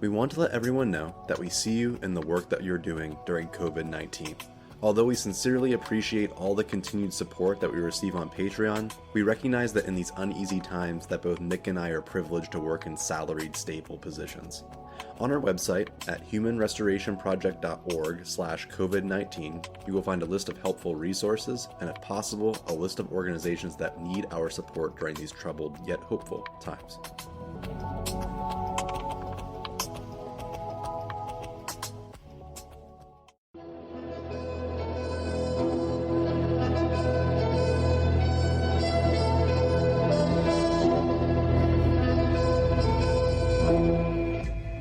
We want to let everyone know that we see you in the work that you're doing during COVID-19. Although we sincerely appreciate all the continued support that we receive on Patreon, we recognize that in these uneasy times that both Nick and I are privileged to work in salaried, stable positions. On our website at humanrestorationproject.org/COVID-19, you will find a list of helpful resources and, if possible, a list of organizations that need our support during these troubled yet hopeful times.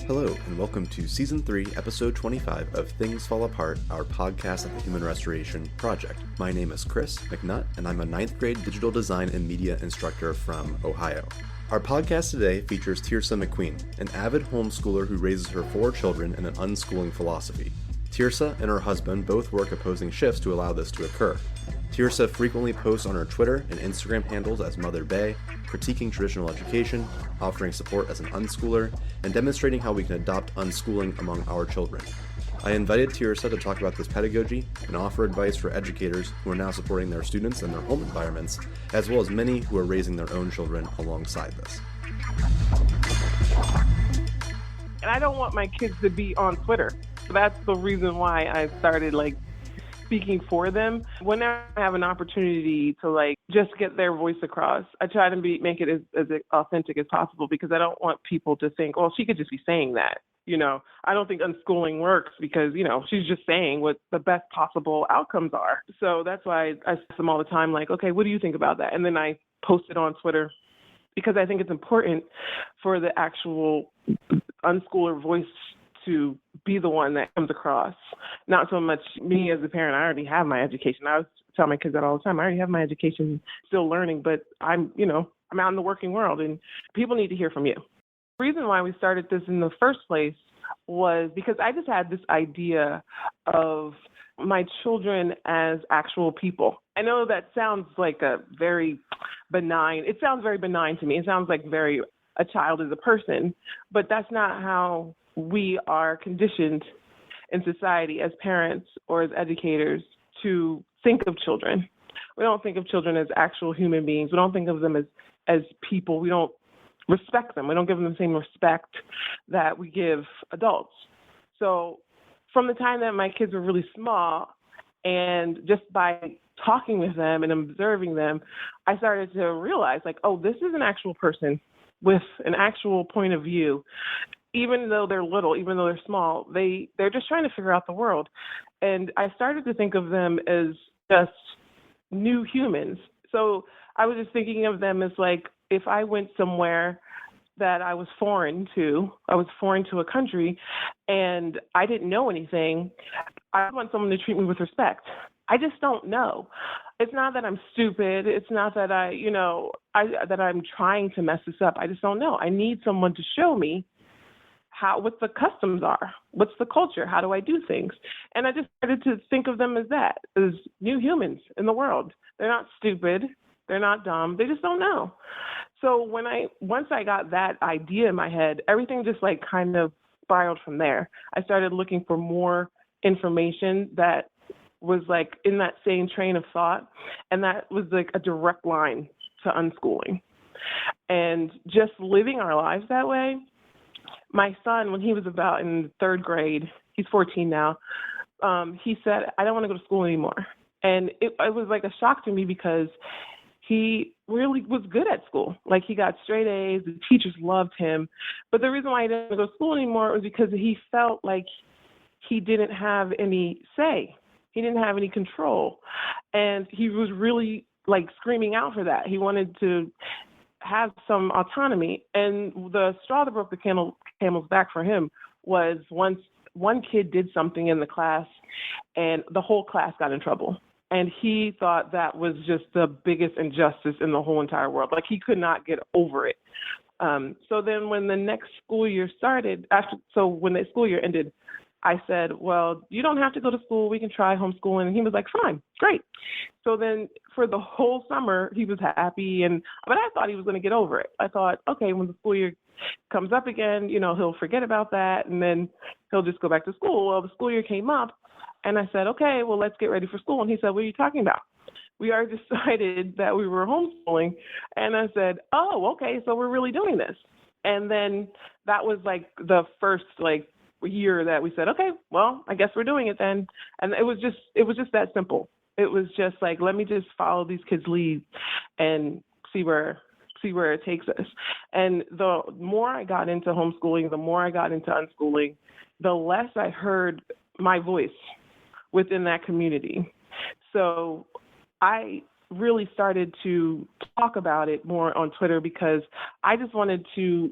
Hello, and welcome to Season 3, Episode 25 of Things Fall Apart, our podcast at the Human Restoration Project. My name is Chris McNutt, and I'm a 9th grade digital design and media instructor from Ohio. Our podcast today features Tiersa McQueen, an avid homeschooler who raises her 4 children in an unschooling philosophy. Tiersa and her husband both work opposing shifts to allow this to occur. Tiersa frequently posts on her Twitter and Instagram handles as Mother Bay, critiquing traditional education, offering support as an unschooler, and demonstrating how we can adopt unschooling among our children. I invited Tiersa to talk about this pedagogy and offer advice for educators who are now supporting their students in their home environments, as well as many who are raising their own children alongside this. And I don't want my kids to be on Twitter. So that's the reason why I started speaking for them. Whenever I have an opportunity to just get their voice across, I try to make it as authentic as possible, because I don't want people to think, well, she could just be saying that. I don't think unschooling works because, she's just saying what the best possible outcomes are. So that's why I ask them all the time, okay, what do you think about that? And then I post it on Twitter, because I think it's important for the actual unschooler voice to be the one that comes across. Not so much me as a parent. I already have my education. I tell my kids that all the time. I already have my education, still learning, but I'm out in the working world, and people need to hear from you. The reason why we started this in the first place was because I just had this idea of my children as actual people. I know that sounds like it sounds very benign to me. It sounds like a child is a person, but that's not how we are conditioned in society as parents or as educators to think of children. We don't think of children as actual human beings. We don't think of them as people. We don't respect them. We don't give them the same respect that we give adults. So from the time that my kids were really small, and just by talking with them and observing them, I started to realize this is an actual person with an actual point of view. Even though they're little, even though they're small, they're just trying to figure out the world. And I started to think of them as just new humans. So I was just thinking of them as if I went somewhere that I was foreign to a country, and I didn't know anything, I want someone to treat me with respect. I just don't know. It's not that I'm stupid. It's not that that I'm trying to mess this up. I just don't know. I need someone to show me what the customs are, what's the culture, how do I do things? And I just started to think of them as new humans in the world. They're not stupid, they're not dumb, they just don't know. So once I got that idea in my head, everything just kind of spiraled from there. I started looking for more information that was in that same train of thought, and that was a direct line to unschooling. And just living our lives that way. My son, when he was about in 3rd grade, he's 14 now, he said, I don't want to go to school anymore. And it was a shock to me, because he really was good at school. He got straight A's, the teachers loved him. But the reason why he didn't go to school anymore was because he felt like he didn't have any say. He didn't have any control. And he was really screaming out for that. He wanted to have some autonomy. And the straw that broke the camel's back for him was once one kid did something in the class and the whole class got in trouble. And he thought that was just the biggest injustice in the whole entire world. He could not get over it. So then when the next school year started, when the school year ended, I said, well, you don't have to go to school. We can try homeschooling. And he was like, fine, great. So then for the whole summer, he was happy. But I thought he was going to get over it. I thought, okay, when the school year comes up again, he'll forget about that. And then he'll just go back to school. Well, the school year came up and I said, okay, well, let's get ready for school. And he said, what are you talking about? We already decided that we were homeschooling. And I said, oh, okay, so we're really doing this. And then that was like the first year that we said, okay, well, I guess we're doing it then. And it was just that simple. It was just like, let me just follow these kids' lead and see where it takes us. And the more I got into homeschooling, the more I got into unschooling, the less I heard my voice within that community. So I really started to talk about it more on Twitter because I just wanted to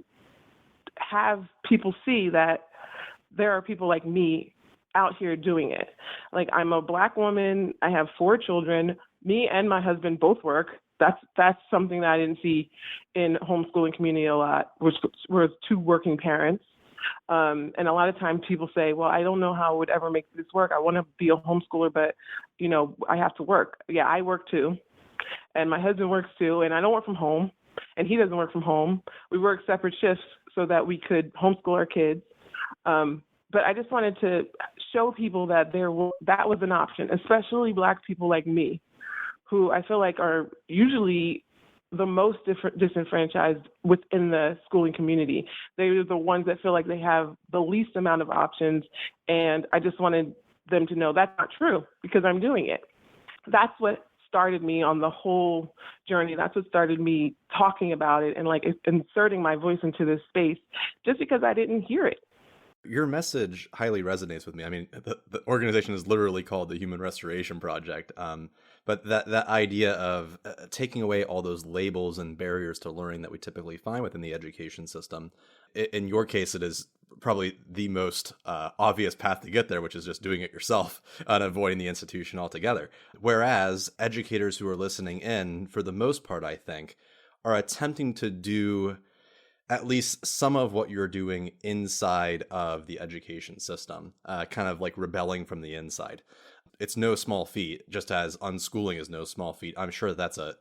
have people see that there are people like me out here doing it. Like, I'm a Black woman. I have 4 children. Me and my husband both work. That's something that I didn't see in homeschooling community a lot, which was 2 working parents. And a lot of times people say, well, I don't know how I would ever make this work. I want to be a homeschooler, but, I have to work. Yeah, I work too. And my husband works too. And I don't work from home. And he doesn't work from home. We work separate shifts so that we could homeschool our kids. But I just wanted to show people that that was an option, especially Black people like me, who I feel like are usually the most disenfranchised within the schooling community. They're the ones that feel like they have the least amount of options. And I just wanted them to know that's not true because I'm doing it. That's what started me on the whole journey. That's what started me talking about it and inserting my voice into this space just because I didn't hear it. Your message highly resonates with me. I mean, the organization is literally called the Human Restoration Project. But that idea of taking away all those labels and barriers to learning that we typically find within the education system, in your case, it is probably the most obvious path to get there, which is just doing it yourself and avoiding the institution altogether. Whereas educators who are listening in, for the most part, I think, are attempting to do at least some of what you're doing inside of the education system, kind of like rebelling from the inside. It's no small feat, just as unschooling is no small feat. I'm sure that's a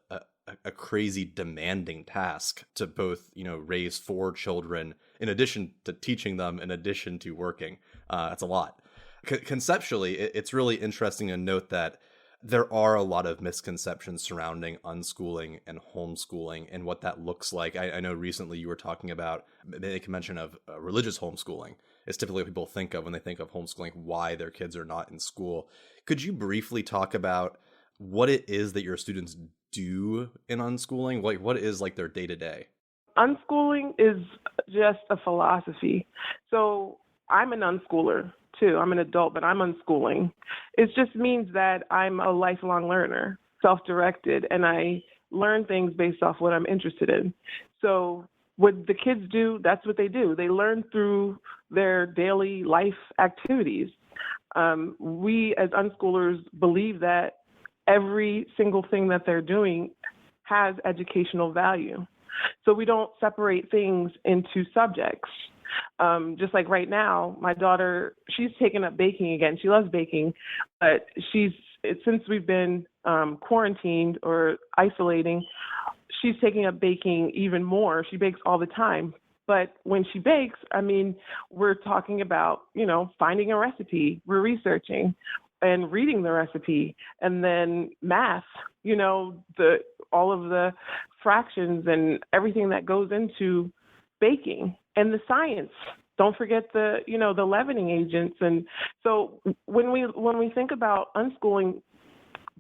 crazy demanding task to both, raise 4 children in addition to teaching them, in addition to working. That's a lot. Conceptually, it's really interesting to note that there are a lot of misconceptions surrounding unschooling and homeschooling and what that looks like. I know recently you were talking about, make a mention of religious homeschooling. It's typically what people think of when they think of homeschooling, why their kids are not in school. Could you briefly talk about what it is that your students do in unschooling? What is their day-to-day? Unschooling is just a philosophy. So I'm an unschooler too. I'm an adult, but I'm unschooling. It just means that I'm a lifelong learner, self-directed, and I learn things based off what I'm interested in. So what the kids do, that's what they do. They learn through their daily life activities. We as unschoolers believe that every single thing that they're doing has educational value. So we don't separate things into subjects. Just like right now, my daughter, she's taken up baking again. She loves baking, but since we've been quarantined or isolating, she's taking up baking even more. She bakes all the time. But when she bakes, we're talking about, finding a recipe. We're researching and reading the recipe, and then math, all of the fractions and everything that goes into baking. And the science, don't forget the leavening agents. And so when we think about unschooling,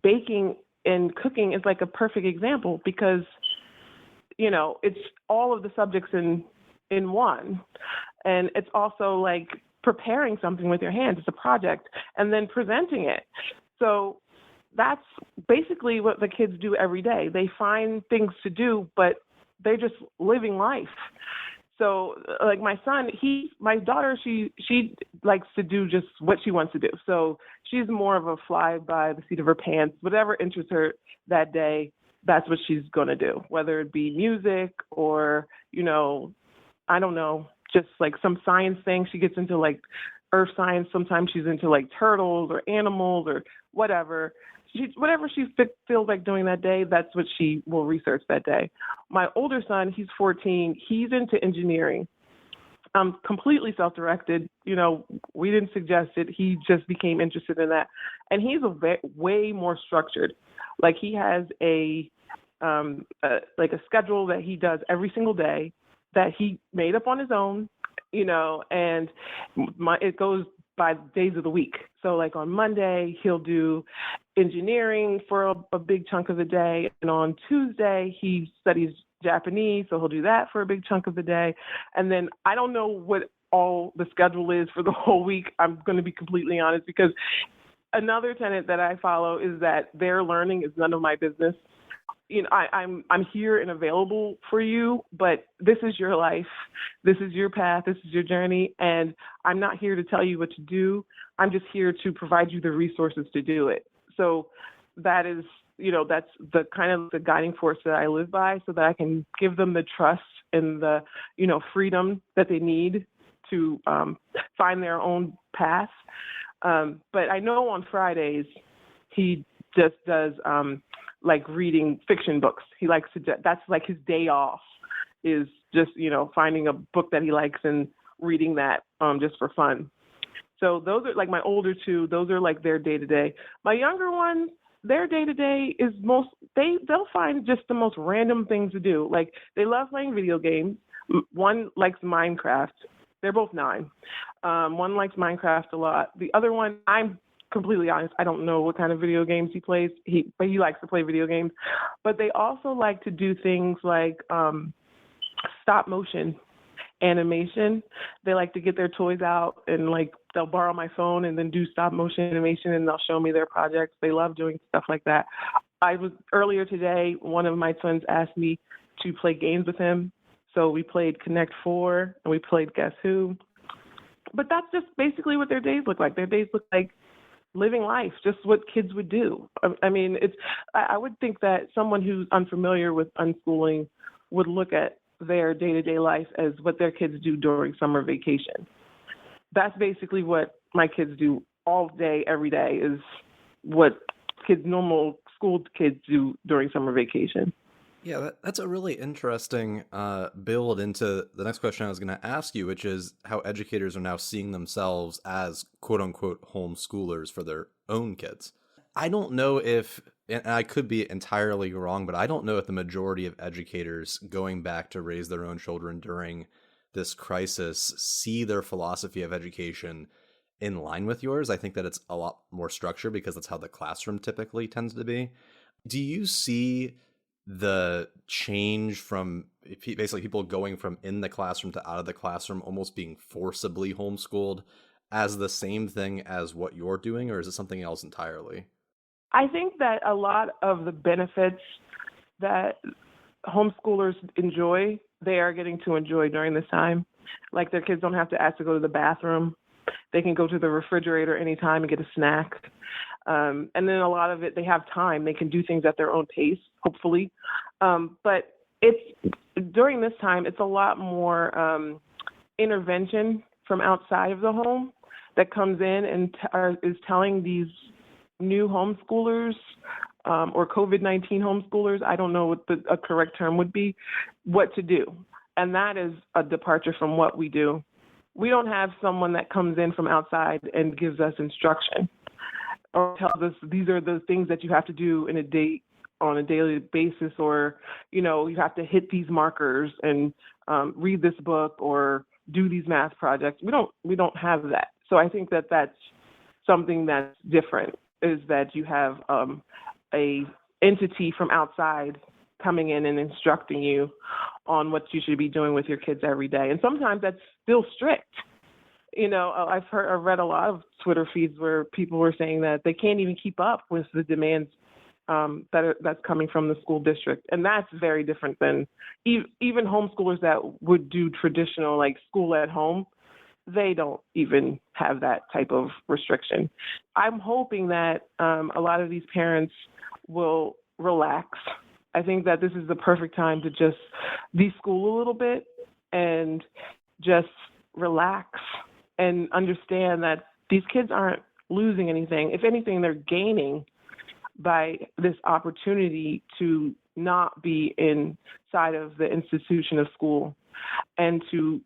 baking and cooking is like a perfect example because, it's all of the subjects in one. And it's also like preparing something with your hands. It's a project and then presenting it. So that's basically what the kids do every day. They find things to do, but they're just living life. So like my daughter, she likes to do just what she wants to do. So she's more of a fly by the seat of her pants. Whatever interests her that day, that's what she's going to do, whether it be music or, I don't know, just like some science thing. She gets into like earth science. Sometimes she's into like turtles or animals or whatever. Whatever she feels like doing that day, that's what she will research that day. My older son, he's 14. He's into engineering. Completely self-directed. We didn't suggest it. He just became interested in that. And he's way more structured. Like he has a schedule that he does every single day that he made up on his own, and it goes by days of the week. So like on Monday, he'll do engineering for a big chunk of the day. And on Tuesday, he studies Japanese, so he'll do that for a big chunk of the day. And then I don't know what all the schedule is for the whole week. I'm going to be completely honest, because another tenet that I follow is that their learning is none of my business. I'm here and available for you, but this is your life. This is your path. This is your journey. And I'm not here to tell you what to do. I'm just here to provide you the resources to do it. So that is, that's the kind of the guiding force that I live by, so that I can give them the trust and the, freedom that they need to find their own path. But I know on Fridays, he just does like reading fiction books. He likes to, that's like his day off, is just, finding a book that he likes and reading that just for fun. So those are like my older two, those are like their day to day. My younger ones, their day to day is they'll find just the most random things to do. Like they love playing video games. One likes Minecraft. They're both 9. One likes Minecraft a lot. The other one, I'm completely honest, I don't know what kind of video games he plays, but he likes to play video games. But they also like to do things like stop motion animation. They like to get their toys out and like they'll borrow my phone and then do stop motion animation, and they'll show me their projects. They love doing stuff like that. Earlier today, one of my twins asked me to play games with him. So we played Connect 4 and we played Guess Who. But that's just basically what their days look like. Their days look like living life, just what kids would do. I mean, I would think that someone who's unfamiliar with unschooling would look at their day-to-day life as what their kids do during summer vacation. That's basically what my kids do all day, every day, is what normal school kids do during summer vacation. Yeah, that's a really interesting build into the next question I was going to ask you, which is how educators are now seeing themselves as quote-unquote homeschoolers for their own kids. I don't know if, and I could be entirely wrong, but I don't know if the majority of educators going back to raise their own children during this crisis see their philosophy of education in line with yours. I think that it's a lot more structured because that's how the classroom typically tends to be. Do you see the change from basically people going from in the classroom to out of the classroom, almost being forcibly homeschooled, as the same thing as what you're doing, or is it something else entirely? I think that a lot of the benefits that homeschoolers enjoy, they are getting to enjoy during this time. Like their kids don't have to ask to go to the bathroom. They can go to the refrigerator anytime and get a snack. And then a lot of it, they have time. They can do things at their own pace, hopefully. But during this time, it's a lot more intervention from outside of the home that comes in and is telling these new homeschoolers or COVID-19 homeschoolers, I don't know what a correct term would be, what to do. And that is a departure from what we do. We don't have someone that comes in from outside and gives us instruction or tells us these are the things that you have to do on a daily basis, or, you have to hit these markers and read this book or do these math projects. We don't have that. So I think that that's something that's different, is that you have a entity from outside coming in and instructing you on what you should be doing with your kids every day. And sometimes that's still strict. I've read a lot of Twitter feeds where people were saying that they can't even keep up with the demands that's coming from the school district. And that's very different than even homeschoolers that would do traditional like school at home. They don't even have that type of restriction. I'm hoping that a lot of these parents will relax. I think that this is the perfect time to just deschool a little bit and just relax and understand that these kids aren't losing anything. If anything, they're gaining by this opportunity to not be inside of the institution of school and to,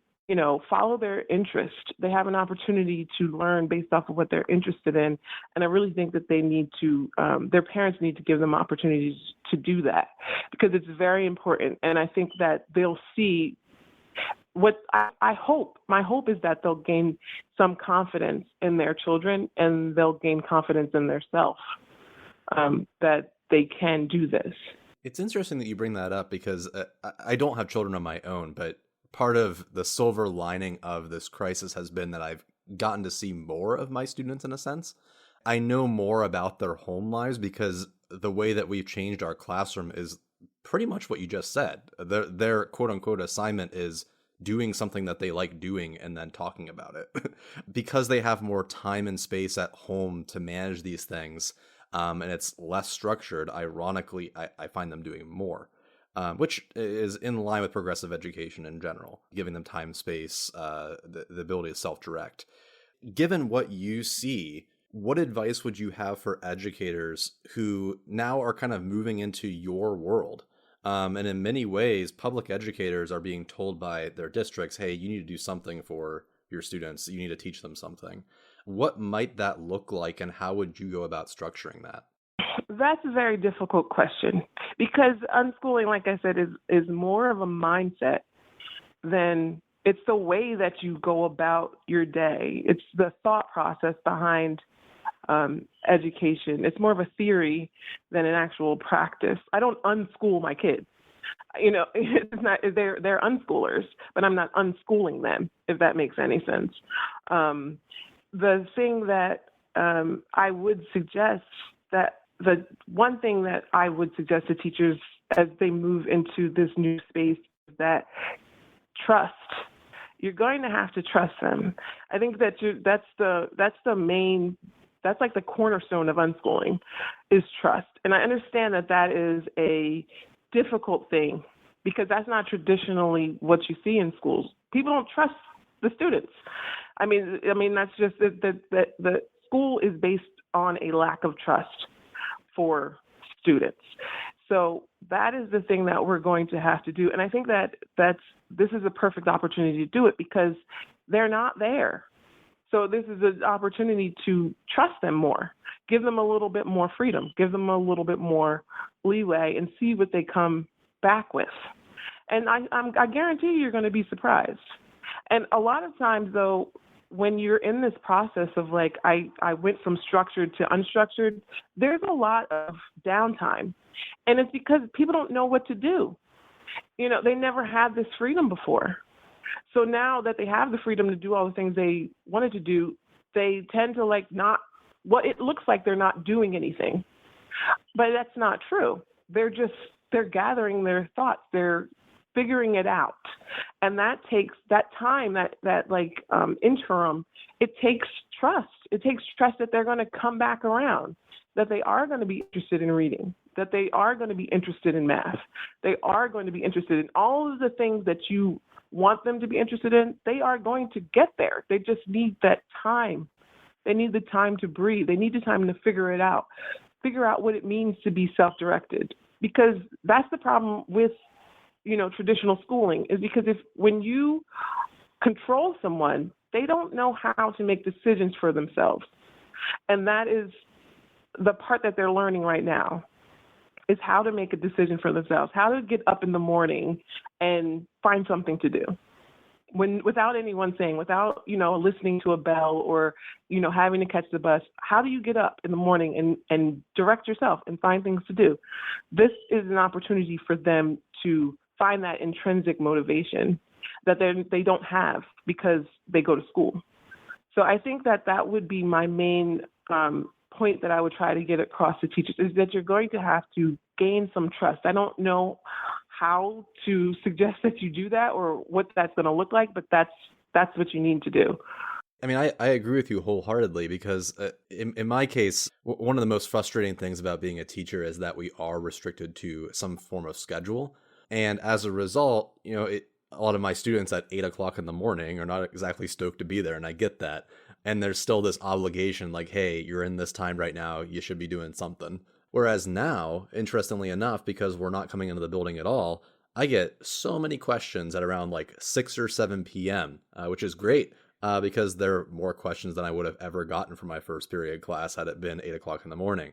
follow their interest. They have an opportunity to learn based off of what they're interested in. And I really think that they need to, their parents need to give them opportunities to do that because it's very important. And I think that they'll see what I hope, my hope is that they'll gain some confidence in their children and they'll gain confidence in their self, that they can do this. It's interesting that you bring that up because I don't have children of my own, but part of the silver lining of this crisis has been that I've gotten to see more of my students in a sense. I know more about their home lives because the way that we've changed our classroom is pretty much what you just said. Their quote unquote assignment is doing something that they like doing and then talking about it because they have more time and space at home to manage these things. And it's less structured. Ironically, I find them doing more, which is in line with progressive education in general, giving them time, space, the ability to self-direct. Given what you see, what advice would you have for educators who now are kind of moving into your world? And in many ways, public educators are being told by their districts, hey, you need to do something for your students. You need to teach them something. What might that look like, and how would you go about structuring that? That's a very difficult question because unschooling, like I said, is more of a mindset than it's the way that you go about your day. It's the thought process behind education. It's more of a theory than an actual practice. I don't unschool my kids. It's not, they're unschoolers, but I'm not unschooling them, if that makes any sense. The thing that I would suggest that the one thing that I would suggest to teachers as they move into this new space is that trust. You're going to have to trust them. I think that that's like the cornerstone of unschooling is trust. And I understand that is a difficult thing because that's not traditionally what you see in schools. People don't trust the students. I mean, that's just the school is based on a lack of trust for students. So that is the thing that we're going to have to do. And I think that this is a perfect opportunity to do it because they're not there. So this is an opportunity to trust them more, give them a little bit more freedom, give them a little bit more leeway and see what they come back with. And I guarantee you're going to be surprised. And a lot of times, though, when you're in this process of like, I went from structured to unstructured, there's a lot of downtime. And it's because people don't know what to do. They never had this freedom before. So now that they have the freedom to do all the things they wanted to do, they tend to it looks like they're not doing anything. But that's not true. They're gathering their thoughts. They're figuring it out. And that takes that time, that interim, it takes trust. It takes trust that they're going to come back around, that they are going to be interested in reading, that they are going to be interested in math. They are going to be interested in all of the things that you want them to be interested in. They are going to get there. They just need that time. They need the time to breathe. They need the time to figure it out, figure out what it means to be self-directed. Because that's the problem with, traditional schooling is because when you control someone, they don't know how to make decisions for themselves. And that is the part that they're learning right now, is how to make a decision for themselves, how to get up in the morning and find something to do without anyone saying, without, listening to a bell or, having to catch the bus. How do you get up in the morning and direct yourself and find things to do? This is an opportunity for them to find that intrinsic motivation that they don't have because they go to school. So I think that would be my main point that I would try to get across to teachers, is that you're going to have to gain some trust. I don't know how to suggest that you do that or what that's going to look like, but that's what you need to do. I mean, I agree with you wholeheartedly because in my case, one of the most frustrating things about being a teacher is that we are restricted to some form of schedule. And as a result, a lot of my students at 8 o'clock in the morning are not exactly stoked to be there, and I get that. And there's still this obligation, like, hey, you're in this time right now, you should be doing something. Whereas now, interestingly enough, because we're not coming into the building at all, I get so many questions at around like 6 or 7 p.m., which is great because there are more questions than I would have ever gotten from my first period class had it been 8 o'clock in the morning.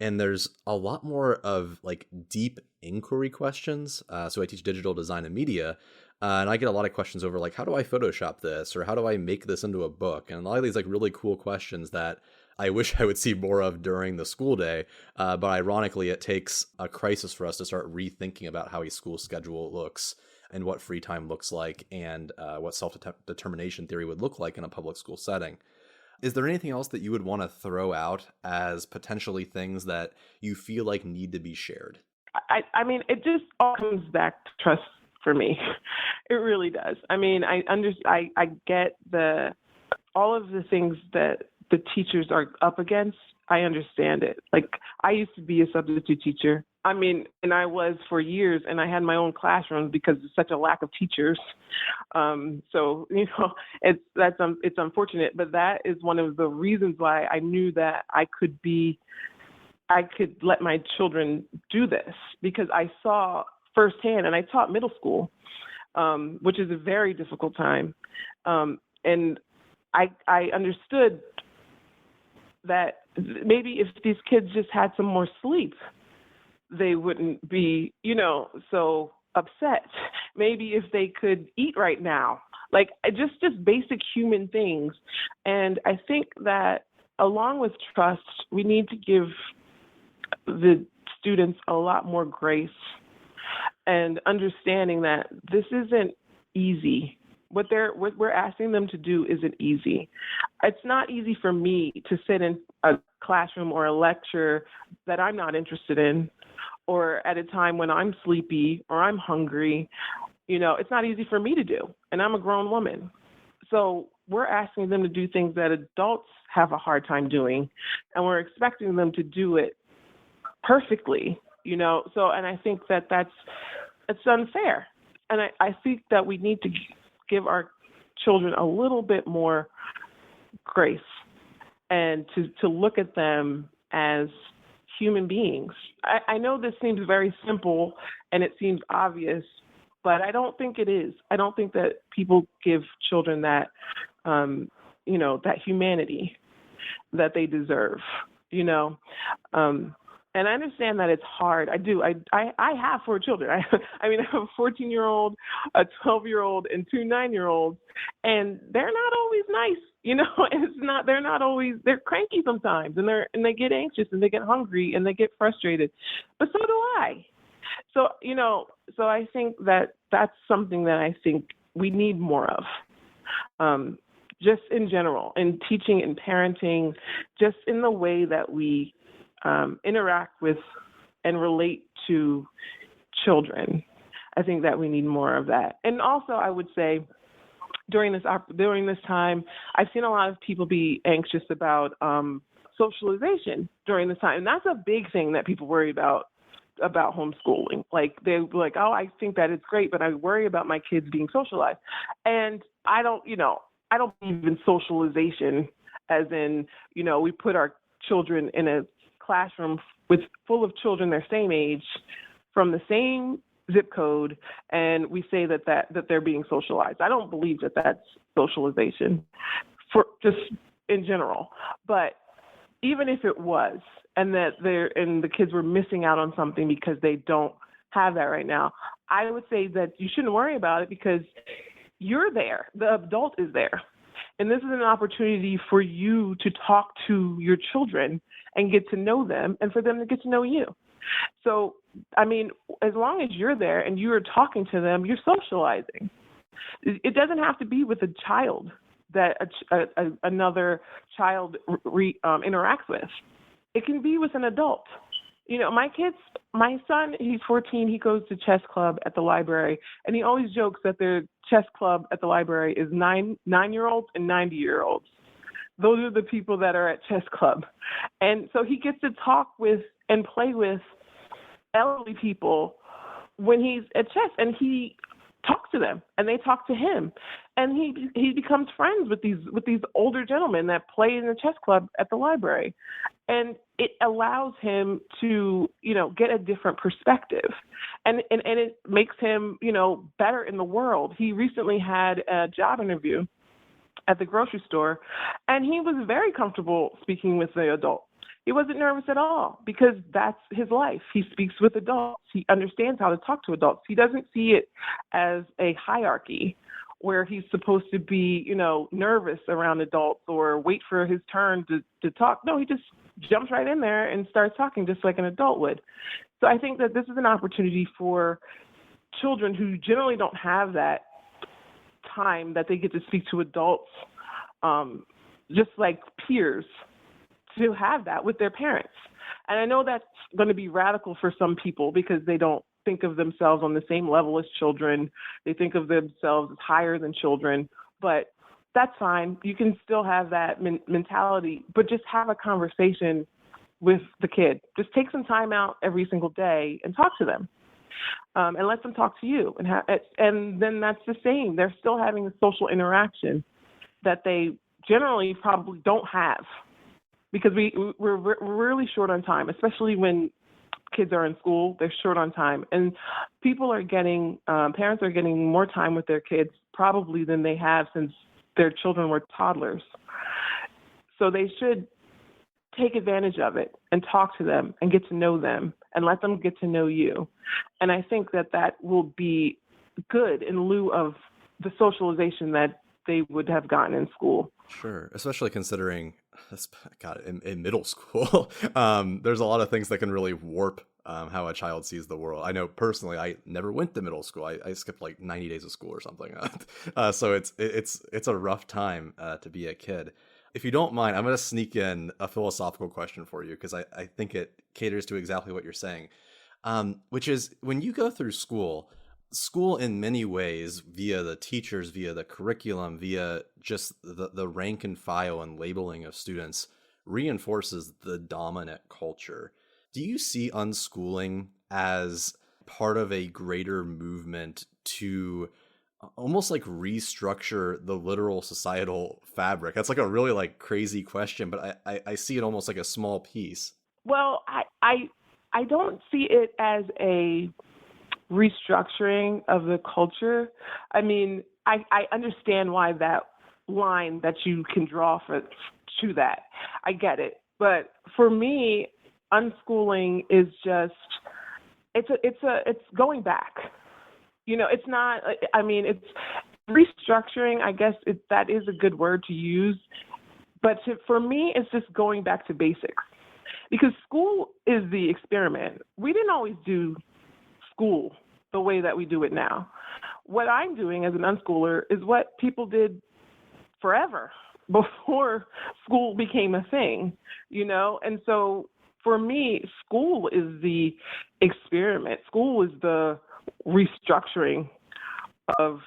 And there's a lot more of like deep inquiry questions. So I teach digital design and media, and I get a lot of questions over like, how do I Photoshop this? Or how do I make this into a book? And a lot of these like really cool questions that I wish I would see more of during the school day. But ironically, it takes a crisis for us to start rethinking about how a school schedule looks and what free time looks like and what self-determination theory would look like in a public school setting. Is there anything else that you would want to throw out as potentially things that you feel like need to be shared? I mean, it just all comes back to trust for me. It really does. I mean, I get all of the things that the teachers are up against. I understand it. Like, I used to be a substitute teacher. I mean, and I was for years, and I had my own classroom because there's such a lack of teachers. So, it's unfortunate, but that is one of the reasons why I knew that I could let my children do this, because I saw firsthand, and I taught middle school, which is a very difficult time. And I understood that maybe if these kids just had some more sleep, they wouldn't be, so upset. Maybe if they could eat right now, like just basic human things. And I think that along with trust, we need to give the students a lot more grace and understanding that this isn't easy. What we're asking them to do isn't easy. It's not easy for me to sit in a classroom or a lecture that I'm not interested in, or at a time when I'm sleepy or I'm hungry. It's not easy for me to do, and I'm a grown woman. So we're asking them to do things that adults have a hard time doing, and we're expecting them to do it perfectly, So, and I think that it's unfair. And I think that we need to give our children a little bit more grace and to look at them as human beings. I know this seems very simple and it seems obvious, but I don't think it is. I don't think that people give children that, that humanity that they deserve, And I understand that it's hard. I do. I have 4 children. I mean, I have a 14-year-old, a 12-year-old, and 2 9-year-olds, and they're not always nice. They're not always. They're cranky sometimes, and they get anxious, and they get hungry, and they get frustrated. But so do I. So so I think that that's something that I think we need more of. Just in general, in teaching and parenting, just in the way that we interact with and relate to children. I think that we need more of that. And also, I would say during this time, I've seen a lot of people be anxious about socialization during this time. And that's a big thing that people worry about homeschooling. Like, they're like, oh, I think that it's great, but I worry about my kids being socialized. And I don't believe in socialization as in, we put our children in a classroom full of children their same age from the same zip code, and we say that they're being socialized. I don't believe that that's socialization for just in general. But even if it was, and that the kids were missing out on something because they don't have that right now, I would say that you shouldn't worry about it because you're there. The adult is there. And this is an opportunity for you to talk to your children and get to know them and for them to get to know you. So, I mean, as long as you're there and you're talking to them, you're socializing. It doesn't have to be with a child that another child interacts with. It can be with an adult. My son, he's 14, he goes to chess club at the library, and he always jokes that their chess club at the library is 9-year-olds and 90-year-olds. Those are the people that are at chess club. And so he gets to talk with and play with elderly people when he's at chess, and he talks to them and they talk to him, and he becomes friends with these older gentlemen that play in the chess club at the library, and it allows him to get a different perspective, and it makes him better in the world. He recently had a job interview at the grocery store, and he was very comfortable speaking with the adults. He wasn't nervous at all because that's his life. He speaks with adults. He understands how to talk to adults. He doesn't see it as a hierarchy where he's supposed to be, nervous around adults or wait for his turn to talk. No, he just jumps right in there and starts talking just like an adult would. So I think that this is an opportunity for children who generally don't have that time that they get to speak to adults, just like peers, to have that with their parents. And I know that's going to be radical for some people because they don't think of themselves on the same level as children. They think of themselves as higher than children, but that's fine. You can still have that mentality, but just have a conversation with the kid. Just take some time out every single day and talk to them, and let them talk to you. And then that's the same. They're still having a social interaction that they generally probably don't have, because we're really short on time, especially when kids are in school. They're short on time, and parents are getting more time with their kids probably than they have since their children were toddlers. So they should take advantage of it and talk to them and get to know them and let them get to know you. And I think that will be good in lieu of the socialization that they would have gotten in school. Sure, especially considering, God, in middle school, there's a lot of things that can really warp how a child sees the world. I know personally, I never went to middle school. I skipped like 90 days of school or something. So it's a rough time to be a kid. If you don't mind, I'm going to sneak in a philosophical question for you, because I think it caters to exactly what you're saying, which is, when you go through school in many ways, via the teachers, via the curriculum, via just the rank and file and labeling of students, reinforces the dominant culture. Do you see unschooling as part of a greater movement to almost like restructure the literal societal fabric? That's like a really like crazy question, but I see it almost like a small piece. Well, I don't see it as a restructuring of the culture. I mean, I understand why that line that you can draw to that. I get it. But for me, unschooling is just, it's going back. It's not, I mean, it's restructuring. I guess that is a good word to use. But for me, it's just going back to basics, because school is the experiment. We didn't always do school the way that we do it now. What I'm doing as an unschooler is what people did forever before school became a thing, And so for me, school is the experiment. School is the restructuring of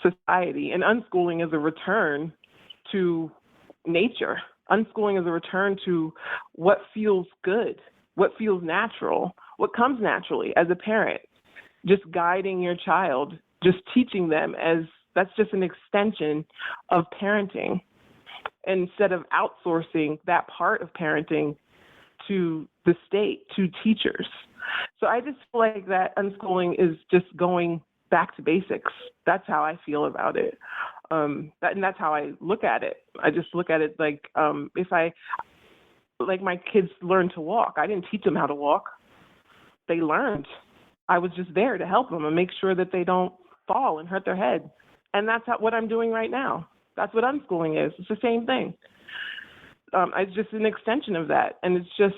society, and unschooling is a return to nature. Unschooling is a return to what feels good, what feels natural, what comes naturally as a parent. Just guiding your child, just teaching them, as that's just an extension of parenting, instead of outsourcing that part of parenting to the state, to teachers. So I just feel like that unschooling is just going back to basics. That's how I feel about it. And that's how I look at it. I just look at it like, like my kids learned to walk. I didn't teach them how to walk. They learned. I was just there to help them and make sure that they don't fall and hurt their head. And that's what I'm doing right now. That's what unschooling is. It's the same thing. It's just an extension of that. And it's just,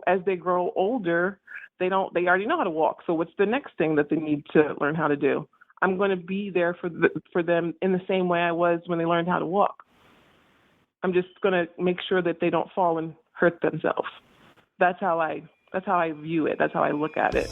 as they grow older, they already know how to walk. So what's the next thing that they need to learn how to do? I'm going to be there for them in the same way I was when they learned how to walk. I'm just going to make sure that they don't fall and hurt themselves. That's how I view it. That's how I look at it.